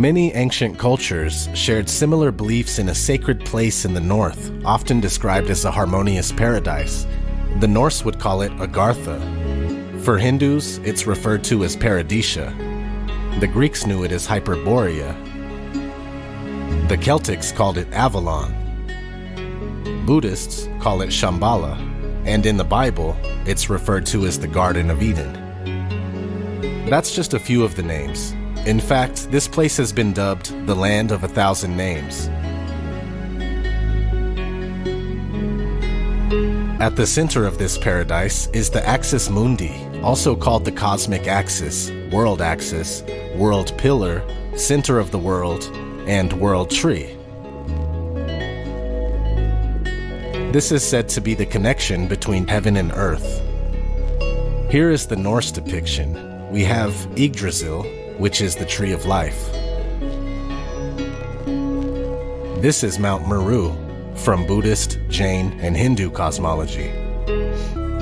Many ancient cultures shared similar beliefs in a sacred place in the north, often described as a harmonious paradise. The Norse would call it Agartha. For Hindus, it's referred to as Paradisia. The Greeks knew it as Hyperborea. The Celtics called it Avalon. Buddhists call it Shambhala, and in the Bible, it's referred to as the Garden of Eden. That's just a few of the names. In fact, this place has been dubbed the Land of 1,000 Names. At the center of this paradise is the Axis Mundi, also called the Cosmic Axis, World Axis, World Pillar, Center of the World, and World Tree. This is said to be the connection between heaven and earth. Here is the Norse depiction. We have Yggdrasil, which is the Tree of Life. This is Mount Meru, from Buddhist, Jain, and Hindu cosmology.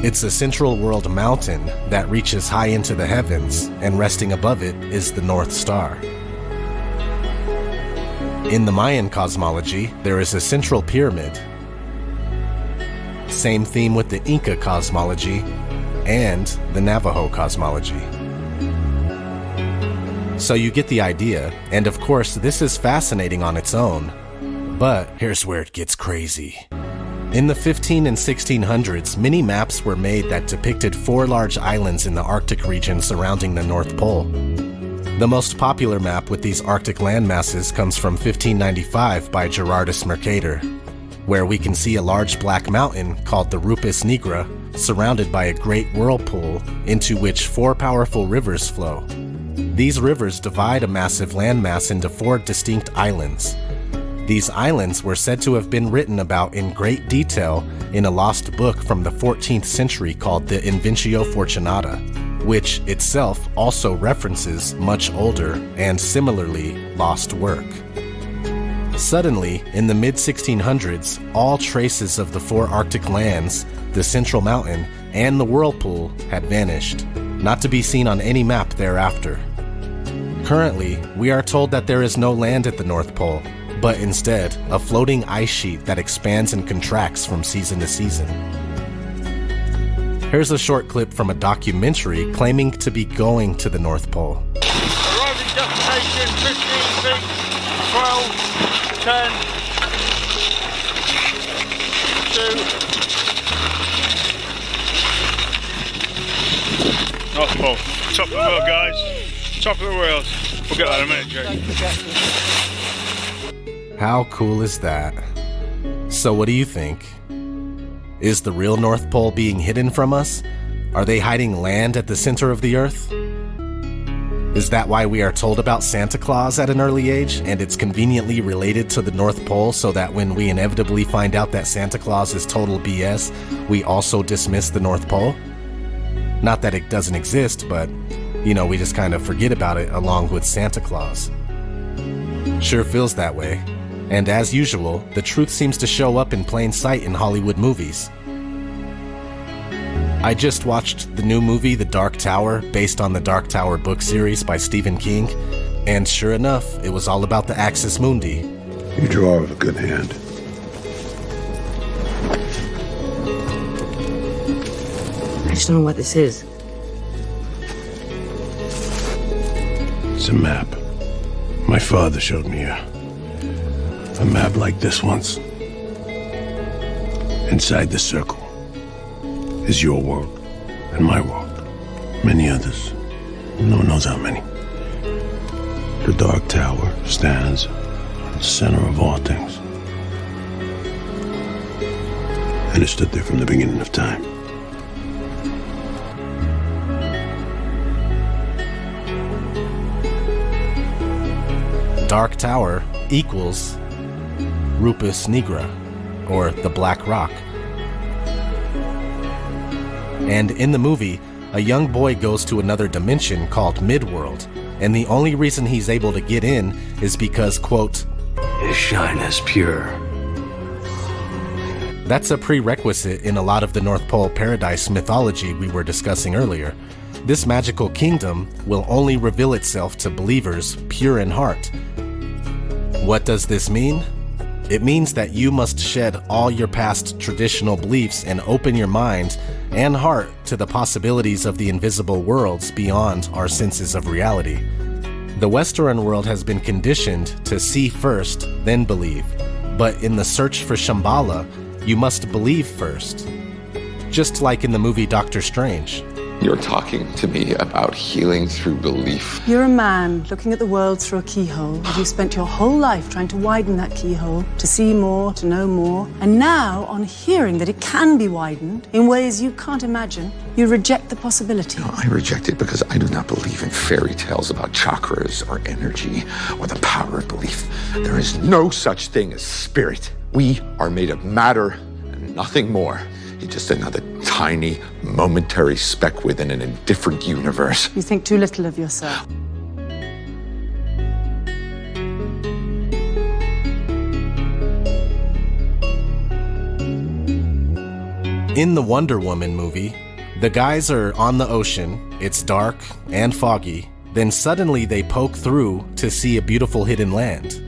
It's a central world mountain that reaches high into the heavens, and resting above it is the North Star. In the Mayan cosmology, there is a central pyramid. Same theme with the Inca cosmology and the Navajo cosmology. So you get the idea, and of course this is fascinating on its own, but here's where it gets crazy. In the 15 and 1600s, many maps were made that depicted 4 large islands in the Arctic region surrounding the North Pole. The most popular map with these Arctic landmasses comes from 1595 by Gerardus Mercator, where we can see a large black mountain called the Rupes Nigra, surrounded by a great whirlpool into which 4 powerful rivers flow. These rivers divide a massive landmass into 4 distinct islands. These islands were said to have been written about in great detail in a lost book from the 14th century called the Inventio Fortunata, which itself also references much older and similarly lost work. Suddenly, in the mid-1600s, all traces of the 4 Arctic lands, the Central Mountain, and the whirlpool had vanished, not to be seen on any map thereafter. Currently, we are told that there is no land at the North Pole, but instead, a floating ice sheet that expands and contracts from season to season. Here's a short clip from a documentary claiming to be going to the North Pole. Arriving destination, 15 feet, 12, 10, 2. North Pole. Top of the world, guys. Top of the world. We'll get that in a minute, Jake. How cool is that? So what do you think? Is the real North Pole being hidden from us? Are they hiding land at the center of the Earth? Is that why we are told about Santa Claus at an early age, and it's conveniently related to the North Pole so that when we inevitably find out that Santa Claus is total BS, we also dismiss the North Pole? Not that it doesn't exist, but, you know, we just kind of forget about it along with Santa Claus. Sure feels that way. And as usual, the truth seems to show up in plain sight in Hollywood movies. I just watched the new movie The Dark Tower, based on the Dark Tower book series by Stephen King, and sure enough, it was all about the Axis Mundi. You draw with a good hand. I just don't know what this is. It's a map. My father showed me a map like this once. Inside the circle is your world and my world. Many others. No one knows how many. The Dark Tower stands at the center of all things. And it stood there from the beginning of time. Dark Tower equals Rupes Nigra, or the Black Rock. And in the movie, a young boy goes to another dimension called Midworld, and the only reason he's able to get in is because, quote, his shine is pure. That's a prerequisite in a lot of the North Pole paradise mythology we were discussing earlier. This magical kingdom will only reveal itself to believers pure in heart, What does this mean? It means that you must shed all your past traditional beliefs and open your mind and heart to the possibilities of the invisible worlds beyond our senses of reality. The Western world has been conditioned to see first, then believe. But in the search for Shambhala, you must believe first. Just like in the movie Doctor Strange. You're talking to me about healing through belief. You're a man looking at the world through a keyhole, and you've spent your whole life trying to widen that keyhole, to see more, to know more. And now, on hearing that it can be widened in ways you can't imagine, you reject the possibility. No, I reject it because I do not believe in fairy tales about chakras or energy or the power of belief. There is no such thing as spirit. We are made of matter and nothing more. You're just another tiny, momentary speck within an indifferent universe. You think too little of yourself. In the Wonder Woman movie, the guys are on the ocean, it's dark and foggy, then suddenly they poke through to see a beautiful hidden land.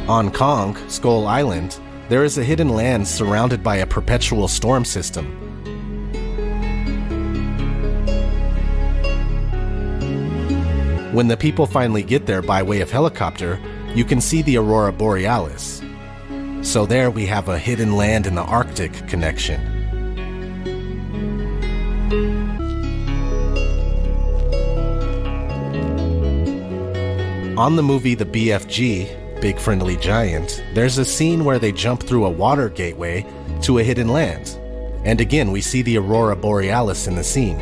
On Kong, Skull Island, there is a hidden land surrounded by a perpetual storm system. When the people finally get there by way of helicopter, you can see the Aurora Borealis. So there we have a hidden land in the Arctic connection. On the movie The BFG, Big Friendly Giant, there's a scene where they jump through a water gateway to a hidden land. And again, we see the Aurora Borealis in the scene.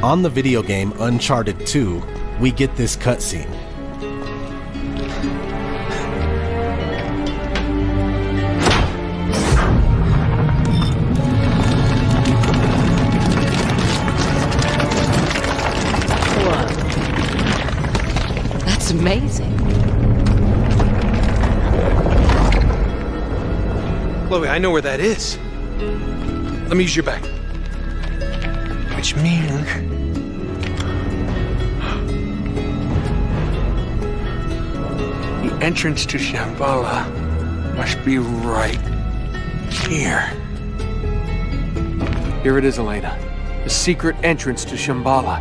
On the video game Uncharted 2, we get this cutscene. Whoa. That's amazing. Chloe, I know where that is. Let me use your bag. Which means... the entrance to Shambhala must be right here. Here it is, Elena. The secret entrance to Shambhala.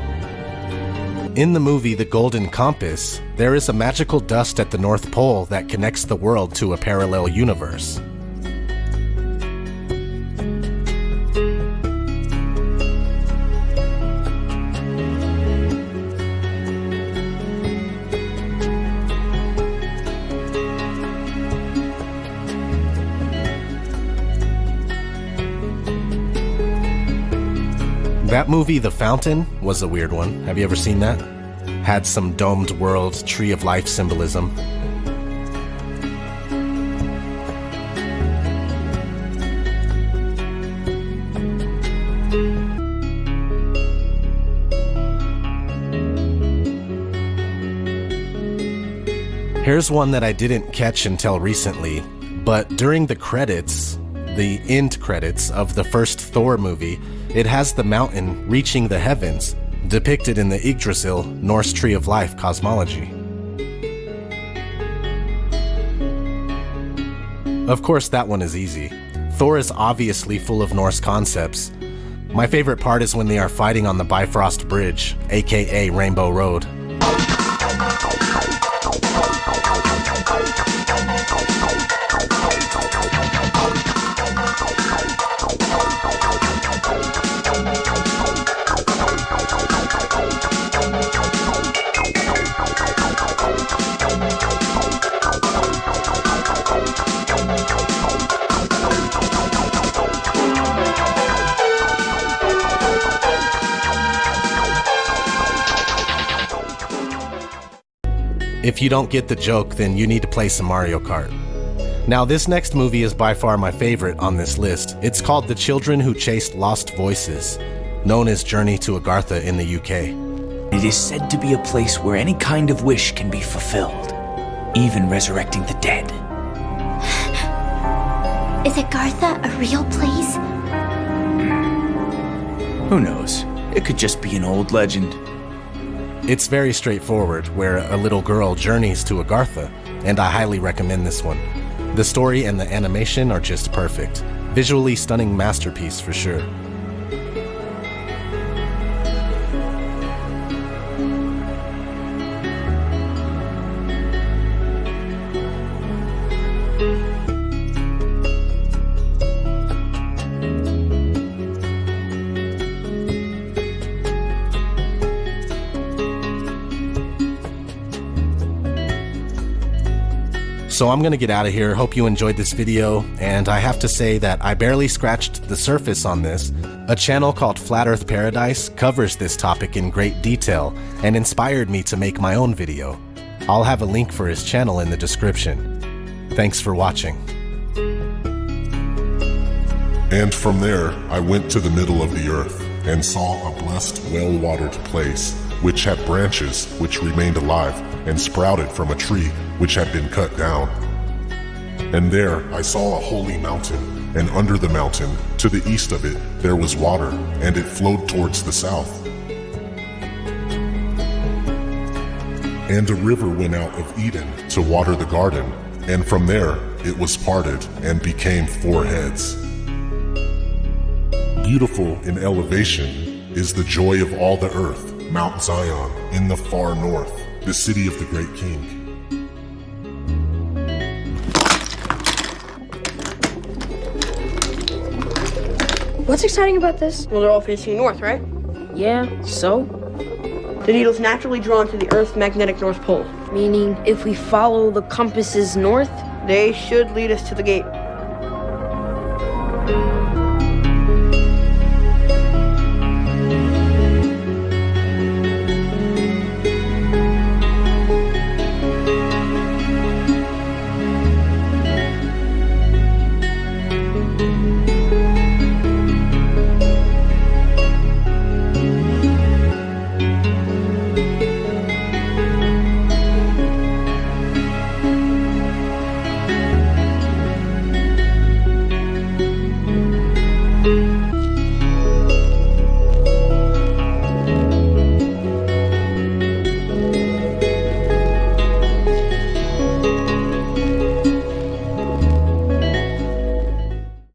In the movie The Golden Compass, there is a magical dust at the North Pole that connects the world to a parallel universe. That movie, The Fountain, was a weird one. Have you ever seen that? Had some domed world, tree of life symbolism. Here's one that I didn't catch until recently, but during the credits, the end credits of the first Thor movie, it has the mountain reaching the heavens, depicted in the Yggdrasil Norse Tree of Life cosmology. Of course, that one is easy. Thor is obviously full of Norse concepts. My favorite part is when they are fighting on the Bifrost Bridge, aka Rainbow Road. If you don't get the joke, then you need to play some Mario Kart. Now, this next movie is by far my favorite on this list. It's called The Children Who Chased Lost Voices, known as Journey to Agartha in the UK. It is said to be a place where any kind of wish can be fulfilled, even resurrecting the dead. Is Agartha a real place? Who knows? It could just be an old legend. It's very straightforward, where a little girl journeys to Agartha, and I highly recommend this one. The story and the animation are just perfect. Visually stunning masterpiece for sure. So I'm gonna get out of here. Hope you enjoyed this video, and I have to say that I barely scratched the surface on this. A channel called Flat Earth Paradise covers this topic in great detail and inspired me to make my own video. I'll have a link for his channel in the description. Thanks for watching. And from there, I went to the middle of the earth and saw a blessed, well-watered place, which had branches which remained alive and sprouted from a tree which had been cut down. And there I saw a holy mountain, and under the mountain, to the east of it, there was water, and it flowed towards the south. And a river went out of Eden to water the garden, and from there it was parted and became 4 heads. Beautiful in elevation is the joy of all the earth, Mount Zion in the far north, the city of the great king. What's exciting about this? Well, they're all facing north, right? Yeah, so? The needle's naturally drawn to the Earth's magnetic North Pole. Meaning, if we follow the compasses north? They should lead us to the gate.